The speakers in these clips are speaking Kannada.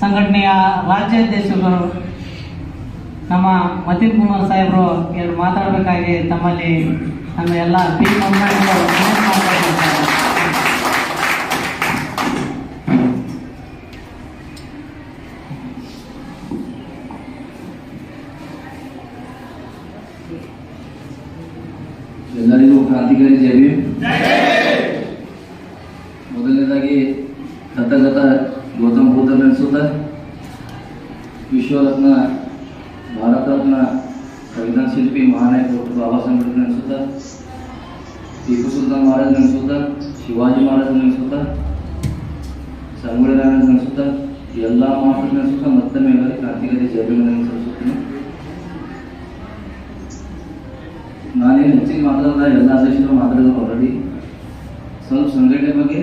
ಸಂಘಟನೆಯ ರಾಜ್ಯಾಧ್ಯಕ್ಷರು ನಮ್ಮ ಮತೀನ್ ಕುಮಾರ್ ಸಾಹೇಬರು ಎರಡು ಮಾತಾಡಬೇಕಾಗಿ ತಮ್ಮಲ್ಲಿ ನಮ್ಮ ಎಲ್ಲ ಪಿ ಎಲ್ಲರಿಗೂ ಕ್ರಾಂತಿಕಾರಿ ಜೈ ಭೀಮ್. ಮೊದಲನೇದಾಗಿ ತಥಾಗತ ಗೌತಮ್ ಬುದ್ಧ ನೆನೆಸುತ್ತ, ವಿಶ್ವರತ್ನ ಭಾರತ ರತ್ನ ಸಂವಿಧಾನ ಶಿಲ್ಪಿ ಮಹಾನಾಯಕ ಡಾಕ್ಟರ್ ಬಾಬಾ ಸಾಹೇಬ್ ಅಂಬೇಡ್ಕರ್ ನೆನೆಸುತ್ತಾ, ಟಿಪ್ಪು ಸುಲ್ತಾನ್ ಮಹಾರಾಜ್ ನೆನೆಸುತ್ತಾ, ಶಿವಾಜಿ ಮಹಾರಾಜ್ ನೆನೆಸುತ್ತಾ, ಸಂಗೊಳ್ಳಿ ರಾಯಣ್ಣ ನೆನೆಸುತ್ತಾ, ಎಲ್ಲ ಮಹಾತ್ಮ ನೆನೆಸುತ್ತಾ ಮತ್ತೊಮ್ಮೆ ಎಲ್ಲರಿಗೆ ಕ್ರಾಂತಿಕಾರಿ ಜೈ ಭೀಮ್ ಸಲ್ಲಿಸುತ್ತೇನೆ. ನಾನೇನು ಹೆಚ್ಚಿಗೆ ಮಾತಾಡಲ್ಲ, ಎಲ್ಲ ಅಧ್ಯಕ್ಷರು ಮಾತಾಡಿದ್ರು ಆಲ್ರೆಡಿ. ಸ್ವಲ್ಪ ಸಂಘಟನೆ ಬಗ್ಗೆ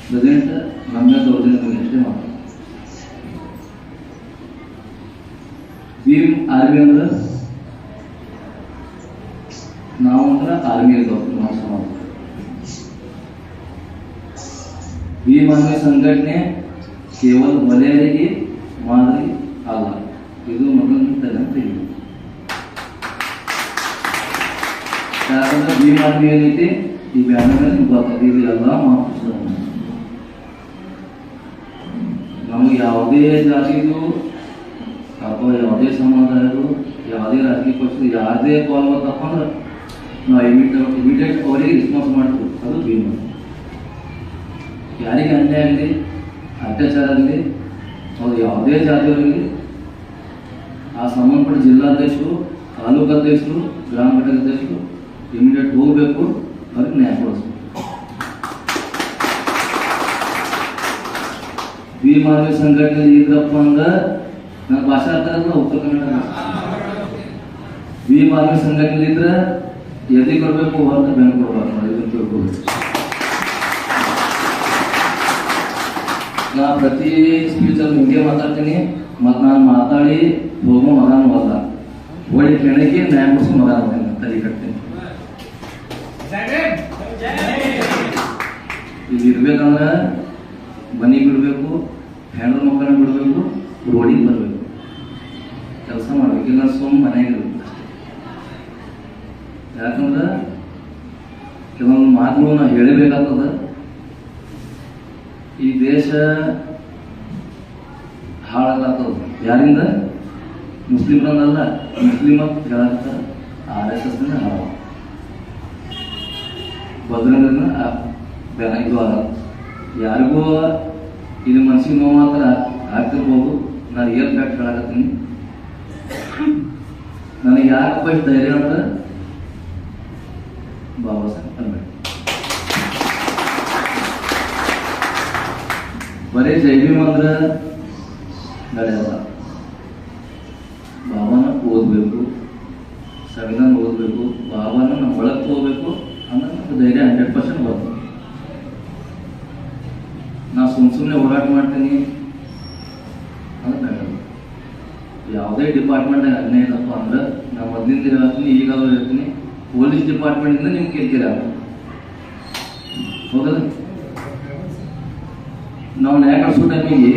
ಪ್ರೆಸೆಂಟ್ ನಮ್ಮ ದೌರ್ಜನ್ಯ ಬಗ್ಗೆ ಅಷ್ಟೇ ಮಾತಾಡ. ಭೀಮ್ ಆರ್ಮಿ ಅಂದ್ರೆ ನಾವು ಅಂದ್ರೆ ಆರ್ಮಿ ಇರ್ಬೇಕು ನಾವು ಸಮಾಜ. ಭೀಮ್ ಆರ್ಮಿ ಸಂಘಟನೆ ಕೇವಲ ಮಹಿಳೆಯರಿಗೆ ಮಾದರಿ ಅಲ್ಲ, ಇದು ಮೊದಲನೇ ತಿಳಿಯುವುದು. ಯಾಕಂದ್ರೆ ಭೀಮ್ ಆರ್ಮಿ ಏನೈತಿ ಈ ಬ್ಯಾನರ್ ಗೊತ್ತಾಗ ಇದು ಎಲ್ಲ ಮಹಾಪುರುಷರು. ನಮಗೆ ಯಾವುದೇ ಜಾತಿದು ಅಥವಾ ಯಾವುದೇ ಸಮುದಾಯದು ಯಾವುದೇ ರಾಜಕೀಯ ಪಕ್ಷದ ಯಾವುದೇ ಕಾಲ್ ಬರ್ತಪ್ಪ ಅಂದ್ರೆ ನಾವು ಇಮಿಡಿಯೇಟ್ ಅವರಿಗೆ ರೆಸ್ಪಾನ್ಸ್ ಮಾಡ್ತೀವಿ. ಅದು ಭೀಮ್. ಯಾರಿಗೆ ಅನ್ಯಾಯ ಆಗಲಿ, ಅತ್ಯಾಚಾರ ಆಗಲಿ, ಅವ್ರು ಯಾವುದೇ ಜಾತಿಯವರಿಗೆ ಆ ಸಂಬಂಧಪಟ್ಟ ಜಿಲ್ಲಾಧ್ಯಕ್ಷರು, ತಾಲೂಕು ಅಧ್ಯಕ್ಷರು, ಗ್ರಾಮ ಘಟಕ ಅಧ್ಯಕ್ಷರು ಇಮಿಡಿಯೇಟ್ ಹೋಗಬೇಕು, ಅವ್ರಿಗೆ ನ್ಯಾಯ ಕೊಡಿಸ್ಬೇಕು. ಭೀಮ್ ಆರ್ಮಿ ಸಂಘಟನೆ ಇದ್ರಪ್ಪ ಅಂದ್ರೆ ನನ್ನ ಭಾಷೆ ಅರ್ಥ ಆಗಲ್ಲ, ಉತ್ತರ ಕನ್ನಡ. ಭೀಮ್ ಆರ್ಮಿ ಸಂಘಟನೆ ಇದ್ರೆ ಎದೆ ಕೊಡಬೇಕು, ಹೊರತು ಬೆನ್ನು ಕೊಡಬಾರ್ದು ನೋಡಿ, ಇದನ್ನು ತಿಳ್ಕೊಬೇಕು. ನಾ ಪ್ರತಿ ಸ್ಪೀಚಲ್ಲಿ ಹಿಂಗೆ ಮಾತಾಡ್ತೀನಿ, ಮತ್ತು ನಾನು ಮಾತಾಡಿ ಹೋಗೋ ಮಗನೂ ಅಲ್ಲ, ಒಳ್ಳೆ ಕೆಣಕಿ ನ್ಯಾಯ ಕೊಡಿಸೋ ಮಗ ತಲೆ ಕಟ್ತೀನಿ. ಇಲ್ಲಿ ಇರ್ಬೇಕಂದ್ರೆ ಮನೆ ಬಿಡಬೇಕು, ಹೆಣ್ಣು ಮಕ್ಕಳನ್ನ ಬಿಡಬೇಕು, ರೋಡಿಗೆ ಬರಬೇಕು, ಕೆಲಸ ಮಾಡ್ಬೇಕು. ಇಲ್ಲ ಸುಮ್ಮ ಮನೆಗೆ ಇರಬೇಕು ಅಷ್ಟೇ. ಯಾಕಂದ್ರೆ ಕೆಲವೊಂದು ಮಾತುಗಳು ನಾವು ಹೇಳಬೇಕಾಗ್ತದ. ಈ ದೇಶ ಹಾಳಾಗ್ತದ ಯಾರಿಂದ? ಮುಸ್ಲಿಮ್ರನ್ನಲ್ಲ, ಮುಸ್ಲಿಮ ಹೇಳತ್ತ RSS ಹಾಳ ಬದ್ರಂಗನ ಇದು ಅಲ್ಲ. ಯಾರಿಗೂ ಇದು ಮನಸ್ಸಿಗೆ ನೋವು ಮಾತ್ರ ಆಗ್ತಿರ್ಬೋದು. ನಾನು ಏರ್ ಫ್ಯಾಕ್ಟ್ ಹೇಳಕತ್ತೀನಿ. ನನಗೆ ಯಾಕಪ್ಪ ಇಷ್ಟು ಧೈರ್ಯ ಅಂತ ಬಾಬಾ ಸಾಹೇಬ್ ಅಂಬೇಡ್ಕರ್. ಬರೀ ಜೈ ಭೀಮ್ ಅಂದ್ರೆ ನಡೆಯಲ್ಲ. ಬಾಬಾನ ಓದಬೇಕು, ಸಂವಿಧಾನ ಓದಬೇಕು, ಬಾಬಾನ ನಮ್ಮ ಒಳಗೆ ಹೋಗ್ಬೇಕು ಅಂದ್ರೆ ನಮ್ಗೆ ಧೈರ್ಯ 100% ಬರ್ತದೆ. ನಾ ಸುಮ್ಮನೆ ಓಡಾಟ ಮಾಡ್ತೀನಿ ಅಂದ್ರೆ ಬೇಡ. ಯಾವುದೇ ಡಿಪಾರ್ಟ್ಮೆಂಟ್ನಾಗ ಅನ್ಯಾಯ ಇಲ್ಲಪ್ಪ ಅಂದ್ರೆ ನಾ ಮೊದಲಿಂದ ಹೇಳ್ತೀನಿ, ಈಗಾದ್ರೂ ಹೇಳ್ತೀನಿ, ಪೊಲೀಸ್ ಡಿಪಾರ್ಟ್ಮೆಂಟಿಂದ ನಿಮ್ಗೆ ಕಿರಿಕಿರಿ ಆಗ ಹೋಗಲ್ಲ. ನಾವು ನ್ಯಾಯ ಕಳಿಸೋ ಟೈಮಿಗೆ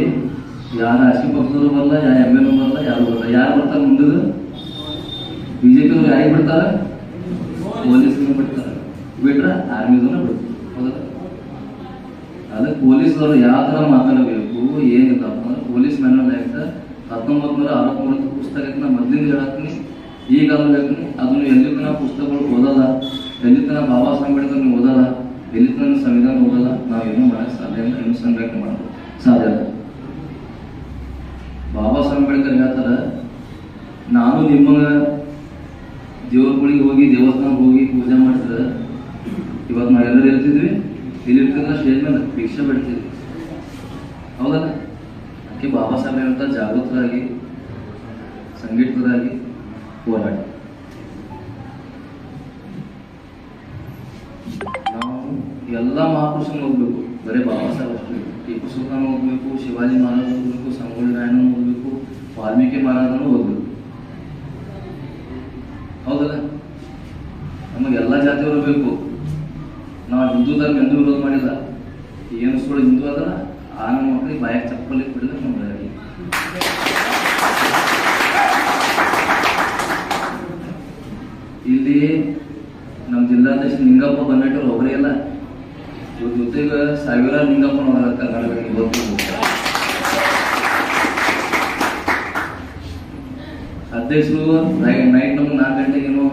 ಯಾರು ರಾಜಕೀಯ ಪಕ್ಷದವರು ಬರಲ್ಲ, ಯಾರು MLA ಬರಲ್ಲ, ಯಾರು ಬರಲ್ಲ. ಯಾರು ಬರ್ತಾರೆ ಮುಂದೆ? BJP ಯಾರಿಗೆ ಬಿಡ್ತಾರೆ? ಪೊಲೀಸ್ಗೆ ಬಿಡ್ತಾರೆ. ಬಿಟ್ರೆ ಆರ್ಮಿದನ್ನ ಬಿಡ್ತಾರೆ. ಹೌದಲ್ಲ? ಅದಕ್ಕೆ ಪೊಲೀಸರು ಯಾವ ಥರ ಮಾತಾಡಬೇಕು ಏನಿಲ್ಲಪ್ಪ ಅಂದ್ರೆ ಪೊಲೀಸ್ ಮ್ಯಾನ್ಯಲ್ ಆ್ಯಕ್ಟ್ 1963 ಪುಸ್ತಕಕ್ಕೆ ಮೊದಲಿಂದ ಹೇಳ್ತೀನಿ, ಈಗ ಅದು ಹೇಳ್ತೀನಿ. ಅದನ್ನು ಎಲ್ಲಿ ತನಕ ಪುಸ್ತಕಗಳು ಓದಲ್ಲ, ಎಲ್ಲಿ ತನಕ ಬಾಬಾ ಸಾಹೇಬ್ ಅಂಬೇಡ್ಕರ್ ಓದಲ್ಲ, ಎಲ್ಲಿ ತನಕ ಸಂವಿಧಾನ ಓದಲ್ಲ, ನಾವು ಏನೂ ಮಾಡೋಕ್ಕೆ ಸಾಧ್ಯ ಇಲ್ಲ, ಏನು ಸಂಘಟನೆ ಮಾಡೋದು ಸಾಧ್ಯ ಇಲ್ಲ. ಬಾಬಾ ಸಾಹೇಬ್ ಅಂಬೇಡ್ಕರ್ ಹೇಳ್ತಾರೆ, ನಾನು ನಿಮ್ಮನ್ನ ದೇವ್ರಗಳಿಗೆ ಹೋಗಿ ದೇವಸ್ಥಾನಕ್ಕೆ ಹೋಗಿ ಪೂಜೆ ಮಾಡ್ತಿದ್ರೆ ಇವತ್ತು ನಾವು ಎಲ್ಲರೂ ಇರ್ತಿದ್ವಿ, ಇಲ್ಲಿ ಇರ್ತಿದ್ರೆ ಸ್ಟೇಜ್ ಮೇಲೆ ಭಿಕ್ಷೆ ಬಿಡ್ತಿದ್ವಿ. ಹೌದಲ್ಲ? ಅದಕ್ಕೆ ಬಾಬಾ ಸಾಹೇಬ್ ಹೇಳ್ತಾ ಜಾಗೃತರಾಗಿ, ಸಂಘಟಿತರಾಗಿ ಹೋರಾಡಿ. ನಾವು ಎಲ್ಲ ಮಹಾಪುರುಷನ ಓದಬೇಕು, ಬರೀ ಬಾಬಾ ಸಾಹೇಬ್ ಅಷ್ಟೇ. ಟಿಪ್ಪು ಸುಲ್ತಾನ್ ಓದಬೇಕು, ಶಿವಾಜಿ ಮಹಾರಾಜ್ ಓದಬೇಕು, ಸಂಗೊಳ್ಳಿ ರಾಯಣ್ಣ ಓದಬೇಕು, ವಾಲ್ಮೀಕಿ ಮಹಾರಾಜನೂ ಓದಬೇಕು. ಹೌದಲ್ಲ? ನಮಗೆಲ್ಲ ಜಾತಿಯವರು ಬೇಕು. ನಾವು ಹಿಂದೂ ಧರ್ಮ ಎಂದೂ ವಿರೋಧ ಮಾಡಿಲ್ಲ. ಏನು ಸುಳ್ಳು ಹಿಂದೂ ಅದಲ್ಲ ಆ ನಮ್ಮ ಮಕ್ಕಳಿಗೆ ಮಂದಿ ಬಾಯಾಗ ಚಪ್ಪಲಿ ಬಿಡಿದ್ರೆ ನಮ್ಗೆ ಇಲ್ಲಿ ನಮ್ಮ ಜಿಲ್ಲಾಧ್ಯಕ್ಷ ನಿಂಗಪ್ಪ ಬಂದಿಟ್ಟರು ಒಬ್ಬರೇ ಇಲ್ಲ, ಇವ್ರ ಜೊತೆಗೆ ಸಾವಿರಾರು ನಿಂಗಪ್ಪ ನೋಡ ಕರ್ನಾಟಕ ಅಧ್ಯಕ್ಷರು ನೈಟ್ ನಮ್ಗೆ 4 ಗಂಟೆಗೇನೋ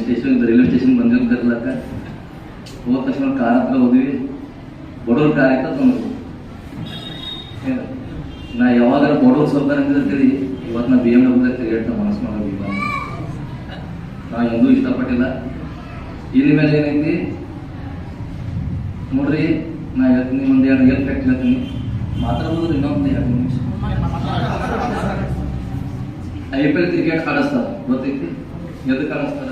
ಸ್ಟೇಷನ್ ರೈಲ್ವೆ ಸ್ಟೇಷನ್ ಬಂದಿದ್ದು ಕರ್ಲಾಕ ಹೋದ ತಕ್ಷಣ ಕಾರ್ ಹತ್ರ ಹೋದ್ವಿ. ಬಡವ್ರ ಕಾರ್ ಆಯ್ತಾ ತಂದ್ರು. ನಾ ಯಾವಾಗ ಬಡವ್ರು ಸ್ವಲ್ಪ ಅಂತೇಳಿ ಇವತ್ತು ನಾ BMW ತಿರುಗಾಡ್ತಾ ಮನಸ್ಸು ಮಾಡೋದಿಲ್ಲ, ನಾ ಎಂದೂ ಇಷ್ಟಪಟ್ಟಿಲ್ಲ. ಇಲ್ಲಿ ಮೇಲೆ ಏನೈತಿ ನೋಡ್ರಿ, ನಾ ಹೇಳ್ತೀನಿ ಒಂದು 2 ಫ್ಯಾಕ್ಟ್ ಹೇಳ್ತೀನಿ, ಮಾತಾಡ್ಬೋದ್ರಿ ಇನ್ನೊಂದು 2 ನಿಮಿಷ. IPL ಕ್ರಿಕೆಟ್ ಆಡಿಸ್ತಾರ, ಗೊತ್ತೈತಿ? ಎದಕ್ಕೆ ಆಡಿಸ್ತಾರ?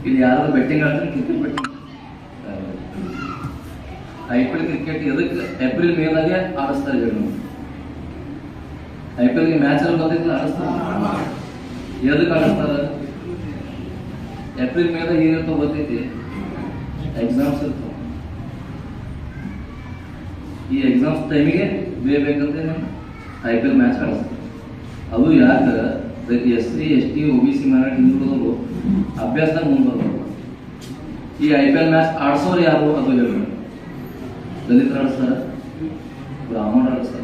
ಇಲ್ಲಿ ಯಾರು ಬೆಟ್ಟಿಂಗ್ ಆಡ್ತಾರೆ, ಕ್ರಿಕೆಟ್ ಬೆಟ್ಟಿಂಗ್. IPL ಕ್ರಿಕೆಟ್ ಎದಕ್ಕೆ ಏಪ್ರಿಲ್ ಮೇದಾಗೆ ಆಡಿಸ್ತಾರೆ ಹೇಳಿ. IPL ಮ್ಯಾಚ್ ಅಲ್ಲಿ ಗೊತ್ತೈತಿ ಆಡಿಸ್ತಾರ. ಎದಕ್ಕೆ ಆಡಿಸ್ತಾರ? ಏಪ್ರಿಲ್ ಮೇದಾಗ ಏನಿರ್ತೋ ಗೊತ್ತೈತಿ? ಎಕ್ಸಾಮ್ಸ್ ಇರ್ತಾವ. ಈ ಎಕ್ಸಾಮ್ಸ್ ಟೈಮಿಗೆ ಬೇಕಂತ IPL ಮ್ಯಾಚ್ ಆಡಿಸ್ತಾರೆ. ಅದು ಯಾಕೆ SC ST OBC ಮೈನಾರಿಟಿ ಹಿಂದುಳಿದವರು ಅಭ್ಯಾಸದಾಗ ಮುಂದುವರ್ತಾರೆ. ಈ IPL ಮ್ಯಾಚ್ ಆಡ್ಸೋರು ಯಾರು ಅದು ಹೇಳಿ. ದಲಿತರು ಆಡಿಸ್ತಾರ, ಬ್ರಾಹ್ಮಣರು ಆಡಿಸ್ತಾರ,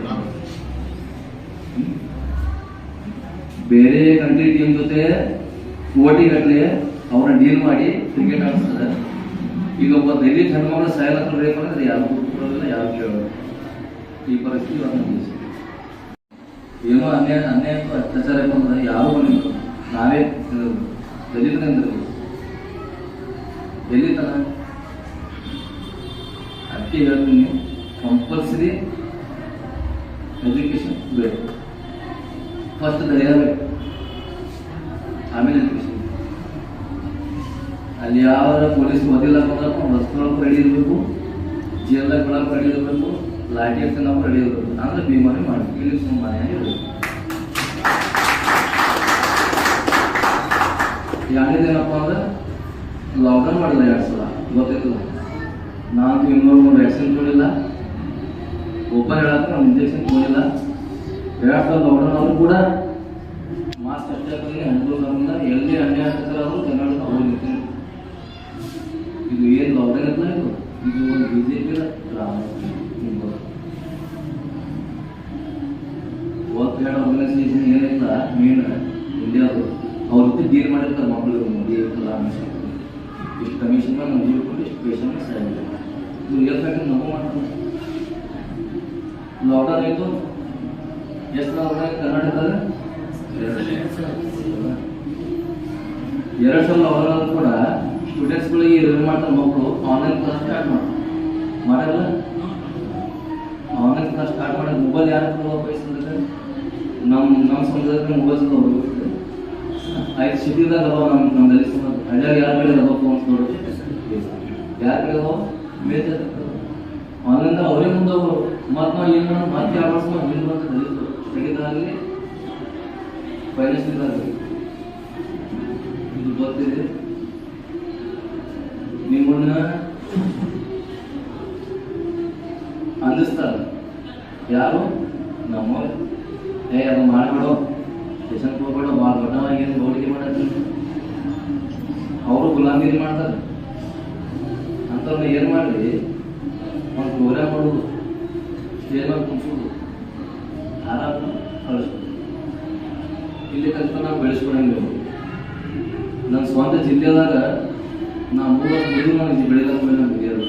ಬೇರೆ ಕಂಟ್ರಿ ಟೀಮ್ ಜೊತೆ ಕೋಟಿ ಗಟ್ಟಲೆ ಅವ್ರನ್ನ ಡೀಲ್ ಮಾಡಿ ಕ್ರಿಕೆಟ್ ಆಡಿಸ್ತಾರೆ. ಈಗ ಒಬ್ಬ ದಲಿತ ಹೆಣ್ಮಗಳು ಸಾಯಲತ್ರ ರೇಪ್ ಅಂದ್ರೆ ಯಾರು ಕೊಡೋದಿಲ್ಲ, ಯಾರು ಕೇಳೋದು. ಈ ಪರಿಸ್ಥಿತಿ ಏನೋ ಅನ್ಯಾಯ ಅತ್ಯಾಚಾರ ಅಂದ್ರೆ ಯಾರು ಬಂದಿಲ್ಲ, ನಾವೇ ದಲಿತರಿಂದ ದಲಿತನ ಅದಕ್ಕೆ ಹೇಳ್ತೀನಿ, ಕಂಪಲ್ಸರಿ ಎಜುಕೇಶನ್ ಬೇಕು. ಫಸ್ಟ್ ಧೈರ್ಯ ಬೇಕು, ಆಮೇಲೆ ಎಜುಕೇಶನ್. ಅಲ್ಲಿ ಯಾವ ಪೊಲೀಸ್ ಓದಿಲ್ಲ ಬಂದ್ರೆ ವಸ್ತುಗಳು ರೆಡಿ ಇರಬೇಕು, ಜೇಲ್ದಾಗ ಬಿಡೋಕೆ ರೆಡಿ ಇರಬೇಕು, ಲಾಠಿ ಎತ್ತಿ ನಾವು ರೆಡಿ ಇರಬೇಕು. ಅಂದ್ರೆ ಬೀಮಾರಿ ಮಾಡಬೇಕು, ಇಲ್ಲಿ ಸುಮ್ಮನೆ ಇರಬೇಕು. ಎರಡನೇದೇನಪ್ಪ ಅಂದ್ರೆ ಲಾಕ್ಡೌನ್ ಮಾಡಿಲ್ಲ 2 ಸಲ, ಗೊತ್ತಿಲ್ಲ. ನಾನು 203 ವ್ಯಾಕ್ಸಿನ್ ತೊಗೊಂಡಿಲ್ಲ, ಓಪನ್ ಹೇಳಕ್ಕೆ ನಾವು ಇಂಜೆಕ್ಷನ್ ತೊಗೊಂಡಿಲ್ಲ. 2 ಸಲ ಲಾಕ್ಡೌನ್ ಆದರೂ ಕೂಡ ಮಾಸ್ಕ್ ಅಷ್ಟೇ ಹಾಕಿದ್ರೆ ಅನುಕೂಲ ಆಗಿಲ್ಲ. ಎಲ್ಲಿ ಅನ್ಯಾಯ ಆಗ್ತಾರೆ ಅವರು ಕರ್ನಾಟಕ ಹೋಗಿರ್ತೀನಿ. ಇದು ಏನು ಲಾಕ್ಡೌನ್ ಇರ್ತಲ್ಲ, ಇದು ಒಂದು BJP drama. World trade organisation ಏನಿಲ್ಲ ಮೇನ್ ಇಂಡಿಯಾದು, ಅವ್ರ ಜೊತೆ ಡೀಲ್ ಮಾಡಿರ್ತಾರೆ ಮಕ್ಕಳು. ಇಷ್ಟು ಕಮಿಷನ್ ಮೇಲೆ ನಾವು ಇಟ್ಕೊಂಡು ಇಷ್ಟು ಪೇಷಂಟ್ ಸಾಯಿಲ್ಲ. ಇದು ರಿಯಲ್ ಫ್ಯಾಕ್ಟ್ ನಾವು ಮಾಡ್ತೀವಿ. ಲಾಕ್ಡೌನ್ ಆಯಿತು, ಎಷ್ಟು ಲಾಕ್ಡೌನ್ ಕರ್ನಾಟಕದಲ್ಲಿ 2 ಸಲ ಲಾಕ್ಡೌನ್ ಕೂಡ ಸ್ಟೂಡೆಂಟ್ಸ್ಗಳಿಗೆ ಏನು ಮಾಡ್ತಾರೆ, ಮಕ್ಕಳು ಆನ್ಲೈನ್ ಕ್ಲಾಸ್ ಸ್ಟಾರ್ಟ್ ಮಾಡಲ್ಲ. ಆನ್ಲೈನ್ ಕ್ಲಾಸ್ ಸ್ಟಾರ್ಟ್ ಮಾಡೋದು ಮೊಬೈಲ್ ಯಾರು ಉಪಯೋಗಿಸಿದ್ರೆ ನಮ್ಮ ಸಮುದಾಯದಲ್ಲಿ ಮೊಬೈಲ್ ಹೋಗ್ಬೇಕು. 5 ಸಿಟಿದಾಗ ಅದಾವ ನಮ್ಮ ದಲಿತ ಸಮಾಜ. ಹಳ್ಳಿಯಾಗ ಯಾರ ಕಡೆ ಅದಾವ ಫೋನ್ಸ್ ನೋಡಿ, ಯಾರ ಕಡೆ ಅದಾವ ಮೇಜ್ ಆನ್ಲೈನ್ದಾಗ ಅವರೇ ಮುಂದೆ ಹೋಗೋರು. ಮತ್ತು ನಾವು ಏನು ಮಾಡೋದು, ಮತ್ತೆ ಯಾವ ವರ್ಷ ಹಿಂದೆ ಬಂದು ದಲಿತರು ತೆಗೆದಾಗಲಿ ಫೈನಾನ್ಷಿಯಲ್ದಾಗಲಿ ಇದು ಗೊತ್ತಿದೆ. ನಿಮ್ಮನ್ನ ಅಂದಿಸ್ತಾರೆ ಯಾರು? ನಮ್ಮವ್ರು. ಅದು ಮಾಡಬೇಡೋ, ಸ್ಟೇಷನ್ಗೆ ಹೋಗ್ಬೇಡ, ಭಾಳ ದೊಡ್ಡವಾಗಿ ಏನು ಹೋಲಿಕೆ ಮಾಡತ್ತೀನಿ. ಅವರು ಗುಲಾಮಗಿರಿ ಮಾಡ್ತಾರೆ. ಅಂಥವ್ರನ್ನ ಏನು ಮಾಡಲಿ, ಒಂದು ಪ್ರೋಗ್ರಾಮ್ ಮಾಡೋದು, ಸ್ಟೇಜ್ ಮೇಲೆ ಕುಂತ್ಸೋದು, ಆರಾಮ ಕಳಿಸ್ಬೋದು. ಇಲ್ಲಿ ಕಲಿತ ನಾವು ಬೆಳೆಸ್ಕೊಳಂಗಿಲ್ಲ. ನನ್ನ ಸ್ವಂತ ಜಿಲ್ಲೆದಾಗ ನಾ 3 ವರ್ಷ ಬಿದ್ದು ನನಗೆ ಬೆಳೆದಾಗ ಬೆಳೆಯೋದು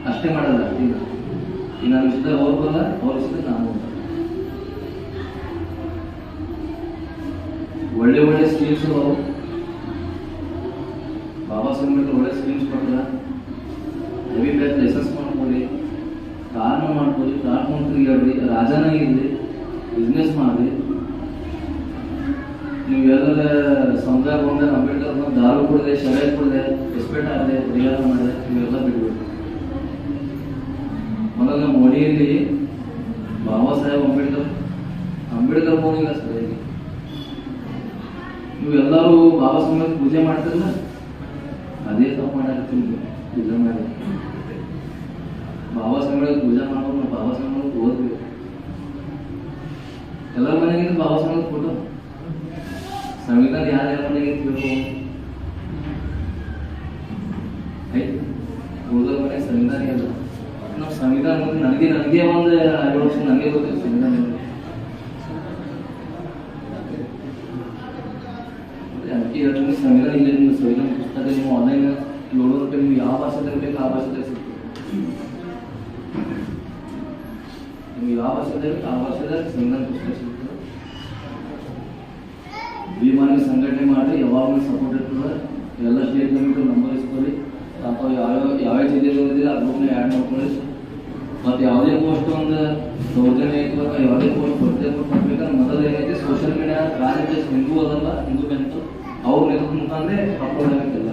ಅಷ್ಟೇ ಮಾಡಲ್ಲ. ಈಗ ನನ್ನ ವಿಷಯದಾಗ ಅವ್ರು ಬರಲ್ಲ, ಅವ್ರ ವಿಷಯದಾಗ ನಾನು ಒಳ್ಳೆ ಒಳ್ಳೆ ಸ್ಕೀಮ್ಸ್ ಅದಾವು. ಬಾಬಾ ಸಾಹೇಬ್ ಅಂಬೇಡ್ಕರ್ ಒಳ್ಳೆ ಸ್ಕೀಮ್ಸ್ ಕೊಟ್ಟಾರ. ಹೆವಿ ಬ್ಯಾಚ್ ಲೈಸೆನ್ಸ್ ಮಾಡ್ಕೊಳ್ಳಿ, ಕಾರ್ನ ಮಾಡ್ಕೊಳ್ಳಿ, ಕಾರ್ ತಿರುಗಾಡ್ರಿ, ರಾಜನ ಇರಲಿ, ಬಿಸ್ನೆಸ್ ಮಾಡಿ. ನೀವು ಎಲ್ಲ ಸಮುದಾಯ ಬಂದಾಗ ಅಂಬೇಡ್ಕರ್ ಬಂದು ದಾರು ಕೊಡದೆ, ಶರೈ ಕೊಡದೆ, ರೆಸ್ಪೆಕ್ಟ್ ಆಗದೆ, ಪರಿಹಾರ ಮಾಡಿದೆ, ಇವೆಲ್ಲ ಬಿಡ್ಬೇಕು. ಮೊದಲ ನಮ್ಮ ಮೋಡಿಯಲ್ಲಿ ಬಾಬಾ ಸಾಹೇಬ್ ಅಂಬೇಡ್ಕರ್ ಬೋನಿಲ್ಲ ಸರಿಯಾಗಿ. ನೀವು ಎಲ್ಲರೂ ಬಾಬಾ ಸಾಹೇಬ್ ಪೂಜೆ ಮಾಡ್ತಿರಲ್ಲ, ಅದೇ ತಪ್ಪು ಮಾಡಾಕತ್ತೀನಿ. ಪೂಜೆ ಮಾಡಿ ಬಾಬಾ ಸಾಹೇಬ್ಗಳಿಗೆ ಪೂಜೆ ಮಾಡ್ಬೇಕು, ನಾವು ಬಾಬಾ ಸಾಹೇಬ್ಗಳಿಗೆ ಓದ್ಬೇಕು. ಎಲ್ಲರ ಮನೆಗಿಂತ ಬಾಬಾ ಸಾಹೇಬ್ ಫೋಟೋ, ಸಂವಿಧಾನ ಯಾರ್ಯಾರ ಮನೆಗೆ ತಿಳ್ಕೊ ಆಯ್ತು. ಉಳಿದವ್ರ ಮನೆ ಸಂವಿಧಾನ ಇಲ್ಲ. ನಾವು ಸಂವಿಧಾನ ನನಗೆ ಒಂದು 2 ವರ್ಷ ನನಗೆ ಗೊತ್ತಿಲ್ಲ ಸಂವಿಧಾನ. ಅದಕ್ಕೆ ಹೇಳ್ತೀನಿ, ಸಂವಿಧಾನ ಇಲ್ಲ. ನಿಮ್ಮ ಸಂವಿಧಾನ ಪುಸ್ತಕ ನೀವು ಆನ್ಲೈನ್ ನೋಡೋದಕ್ಕೆ ನೀವು ಯಾವ ಭಾಷೆದಾಗ ಬೇಕು ಆ ಭಾಷೆದಾಗ ಸಿಗ್ತದೆ. ನಿಮ್ಗೆ ಯಾವ ಭಾಷೆದಾಗ ಆ ಭಾಷೆದಾಗ ಸಂವಿಧಾನ ಪುಸ್ತಕ ಸಿಗ್ತದೆ. ಭೀಮಾನಿಗೆ ಸಂಘಟನೆ ಮಾಡಿ ಯಾವಾಗಲೂ ಸಪೋರ್ಟ್ ಇರ್ತದೆ. ಎಲ್ಲ ಸ್ಟೇಟ್ ಲಿಮಿಟ್ ನಂಬರ್ ಇಸ್ಕೊಳ್ಳಿ. ಅಥವಾ ಯಾವ ಜಿಲ್ಲೆಯಲ್ಲಿ ಆ ಗ್ರೂಪ್ನ ಆ್ಯಡ್ ಮಾಡ್ಕೊಳ್ಳಿ. ಮತ್ತು ಯಾವುದೇ ಪೋಸ್ಟ್ ಒಂದು ದೌರ್ಜನ್ಯ ಐತೆ, ಯಾವುದೇ ಪೋಸ್ಟ್ ಕೊಡ್ಬೇಕಂದ್ರೆ ಮೊದಲು ಏನೈತಿ ಸೋಷಿಯಲ್ ಮೀಡಿಯಾ ರಾಜಕೀಯ ಹಿಂದೂ ಅದಲ್ಲ, ಹಿಂದೂ ಬೆಂತು ಅವ್ರ ನೇತೃತ್ವ ಮುಖಾಂತರ ಅಪ್ಲೋಡ್ ಆಗಕ್ಕಿಲ್ಲ.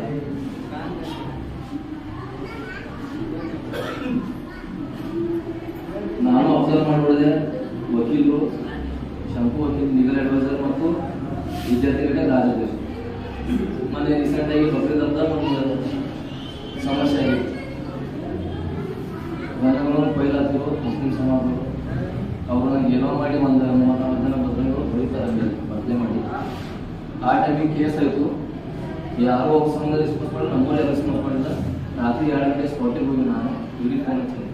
ನಾನು ಅಬ್ಸರ್ವ್ ಮಾಡಿಬಿಡಿದೆ, ವಕೀಲರು, ಶಂಕು ವಕೀಲ್, ಲೀಗಲ್ ಅಡ್ವೈಸರ್ ಮತ್ತು ವಿದ್ಯಾರ್ಥಿಗಳಿಗೆ ರಾಜಕೀಯ ಮೊನ್ನೆ ರೀಸೆಂಟಾಗಿ ಬಕ್ರೀದ್ ಅಂತ ಒಂದು ಸಮಸ್ಯೆ ಆಗಿದೆ. ಜನಗಳು ಪೈಲಾದ್ರು ಮುಸ್ಲಿಂ ಸಮಾಜಗಳು ಅವ್ರನ್ನ ಏನೋ ಮಾಡಿ ಒಂದು 34 ಜನ ಬದಲಾವಣೆಗಳು ಹೊಡಿತಾರೆ ಬದಲೆ ಮಾಡಿ. ಆ ಟೈಮಿಗೆ ಕೇಸ್ ಆಯಿತು. ಯಾರೋ ಒಬ್ಬ ಸಂಘ ರೆಸ್ಪಾನ್ಸ್ ಮಾಡಿ, ನಮ್ಮಲ್ಲೇ ರೆಸ್ಪಾನ್ಸ್ ಮಾಡಿಲ್ಲ. ರಾತ್ರಿ 2 ಗಂಟೆ ಸ್ಪಾಟಿಗೆ ಹೋಗಿ ನಾನು ಇವ್ರಿಗೆ ಫೋನ್ ಹಚ್ಚಿದೆ.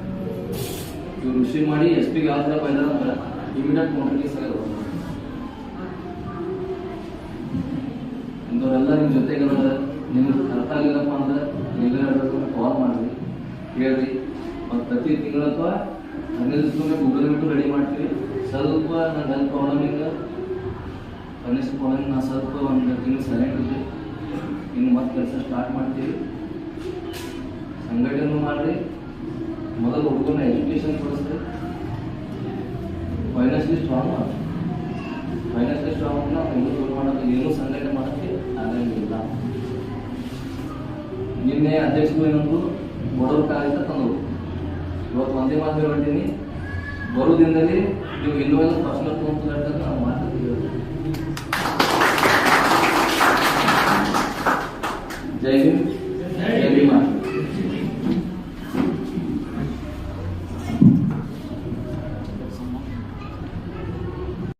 ಇವ್ರು ರಿಸೀವ್ ಮಾಡಿ SP ಯಾವ ಥರ ಪೈದಾರ ಅಂದ್ರೆ ಇಮಿಡಿಯೇಟ್ ನೋಟಿಫಿಕೇಶನ್ ಆಗೋದು. ಇಂಥವರೆಲ್ಲ ನಿಮ್ಮ ಜೊತೆಗೆ ನಿಮ್ಗೆ ಅರ್ಥ ಆಗಿಲ್ಲಪ್ಪ ಅಂದ್ರೆ ಲೀಗಲ್ ಅಡ್ವೈಸರ್ಗೆ ಕಾಲ್ ಮಾಡಿರಿ, ಹೇಳ್ರಿ. ಮತ್ತು ಪ್ರತಿ ತಿಂಗಳು ಅಥವಾ 15 ದಿವಸಕ್ಕೆ ಗೂಗಲ್ ಮೀಟು ರೆಡಿ ಮಾಡ್ತೀವಿ. ಸ್ವಲ್ಪ ನನ್ನ ಹೆಲ್ತ್ ಪ್ರಾಬ್ಲಮಿಂದ ಫೈನಾನ್ಷಿಯಲ್ ಪ್ರಾಬ್ಲಮ್ ನಾನು ಸ್ವಲ್ಪ ಒಂದು ತಿಂಗಳು ಸೈಲೆಂಟ್ ಇದ್ದೆ. ಇನ್ನು ಮತ್ತೆ ಕೆಲಸ ಸ್ಟಾರ್ಟ್ ಮಾಡ್ತೀವಿ. ಸಂಘಟನೆ ಮಾಡಿರಿ. ಮೊದಲು ಹುಡುಗನ ಎಜುಕೇಷನ್ ಕೊಡಿಸ್ರಿ. ಫೈನಾನ್ಷಿಯಲಿ ಸ್ಟ್ರಾಂಗ್ ಮಾಡಿ. ಫೈನಾನ್ಷಿಯಲಿ ಸ್ಟ್ರಾಂಗ್ ನಾವು ಹೆಂಗೆ ಮಾಡೋದು, ಏನೂ ಸಂಘಟನೆ ಮಾಡೋಕ್ಕೆ ಆಗಂಗಿಲ್ಲ. ನಿನ್ನೆ ಅಧ್ಯಕ್ಷರು ಏನಂದ್ರು, ಬಡವ್ರ ಕಾಲಿಂದ ತಂದರು. ಇವತ್ತು ಒಂದೇ ಮಾತು ಹೇಳ್ತೀನಿ, ಬರೋ ದಿನದಲ್ಲಿ ನೀವು ಇನ್ನೂ ಎಲ್ಲ ಪರ್ಸನಲ್ ತೊಗೊಂಡು ನಾವು ಮಾತಾಡ್ತೀವಿ. ಜೈ ಭೀಮ್, ಜೈ ಭೀಮ್.